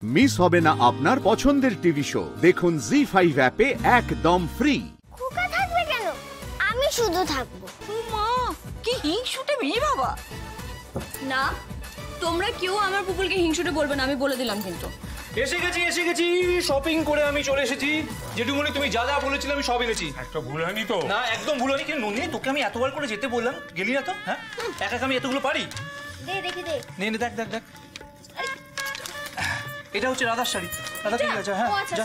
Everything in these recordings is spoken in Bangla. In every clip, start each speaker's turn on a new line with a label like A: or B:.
A: মিস হবে না আপনার পছন্দের টিভি শো। দেখুন জি5 অ্যাপে একদম ফ্রি।
B: খোকা থাকবে কেন? আমি শুধু থাকবো।
C: মা কি হিংসুটে মেয়ে বাবা। না তোমরা কেউ আমার পুপুলকে হিংসুটে বলবে না, আমি বলে দিলাম। কিন্তু
D: এসে গেছি শপিং করে আমি চলে এসেছি। জেঠুমনি তুমি যা যা বলেছিলে আমি সব এনেছি।
E: একটা ভুল হয়নি তো?
D: না একদম ভুল হয়নি। কিন্তু নন্দিনী তোকে আমি এতবার করে যেতে বললাম, গেলি না তো? হ্যাঁ একা আমি এতগুলো পারি?
B: দেখি দেখ।
D: নে দেখ। এটা হচ্ছে রাধার শাড়ি। রাধা ঠিক আছে? হ্যাঁ
E: আচ্ছা,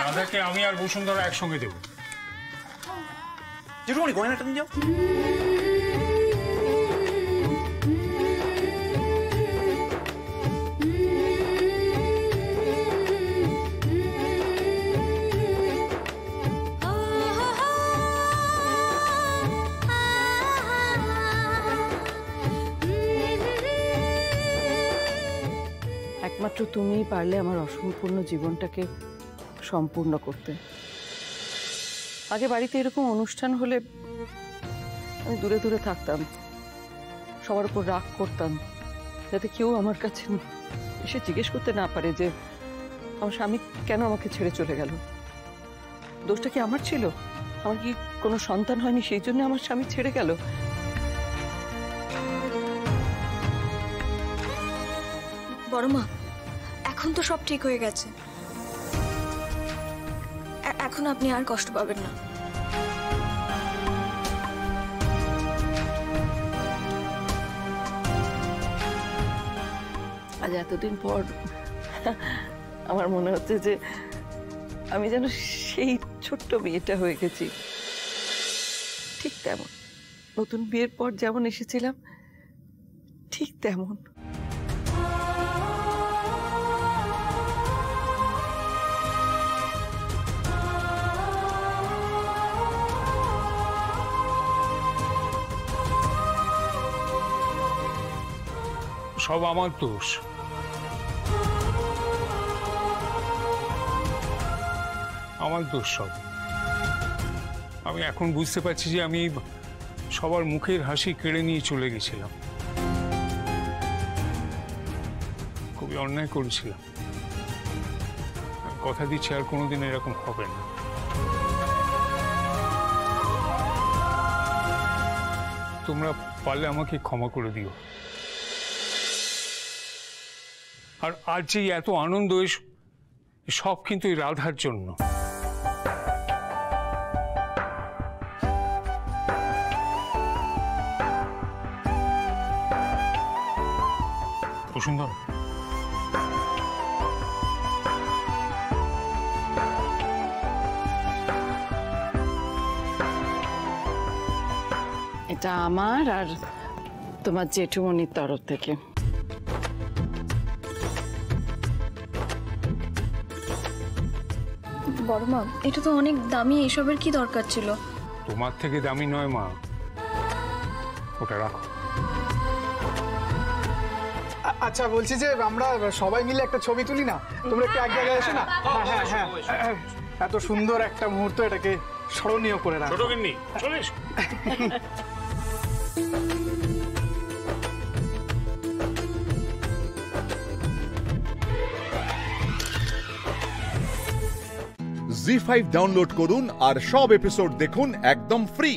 E: রাধাকে আমি আর বসুন্ধরা একসঙ্গে দেবো।
D: জেঠুমনি গয়নাটা নিয়ে যাও।
F: একমাত্র তুমিই পারলে আমার অসম্পূর্ণ জীবনটাকে সম্পূর্ণ করতে। আগে বাড়িতে এরকম অনুষ্ঠান হলে আমি দূরে দূরে থাকতাম, সবার উপর রাগ করতাম, যাতে কেউ আমার কাছে এসে জিজ্ঞেস করতে না পারে যে আমার স্বামী কেন আমাকে ছেড়ে চলে গেল। দোষটা কি আমার ছিল? আমার কি কোনো সন্তান হয়নি সেই জন্য আমার স্বামী ছেড়ে গেল?
C: বড় মা এখন তো সব ঠিক হয়ে গেছে, এখন আপনি আর কষ্ট পাবেন না।
F: আজ এতদিন পর আমার মনে হচ্ছে যে আমি যেন সেই ছোট্ট মেয়েটা হয়ে গেছি। ঠিক তেমন নতুন বিয়ের পর যেমন এসেছিলাম ঠিক তেমন।
E: সব আমার দোষ। আমার দোষ সব। আমি এখন বুঝতে পারছি যে আমি সবার মুখের হাসি কেড়ে নিয়ে চলে গেছিলাম। খুবই অন্যায় করেছিলাম। কথা দিচ্ছি আর কোনোদিন এরকম হবে না। তোমরা পারলে আমাকে ক্ষমা করে দিও। আর আজ যে এত আনন্দ সব কিন্তু এই রাধার জন্য। বসুন্ধরা
F: এটা আমার আর তোমার জেঠুমনির তরফ থেকে।
C: বড় মা এটা তো অনেক দামি, এসবের কি দরকার ছিল?
E: তোমার থেকে দামি নয় মা, ওটা রাখো।
G: আচ্ছা বলছি যে আমরা সবাই মিলে একটা ছবি তুলি না? তোমরা একটু এক জায়গায় এসো না। হ্যাঁ এত সুন্দর একটা মুহূর্ত, এটাকে স্মরণীয় করে রাখো।
E: ছোট গিন্নি চলে এসো।
A: জি5 ডাউনলোড করুন আর সব এপিসোড দেখুন একদম ফ্রি।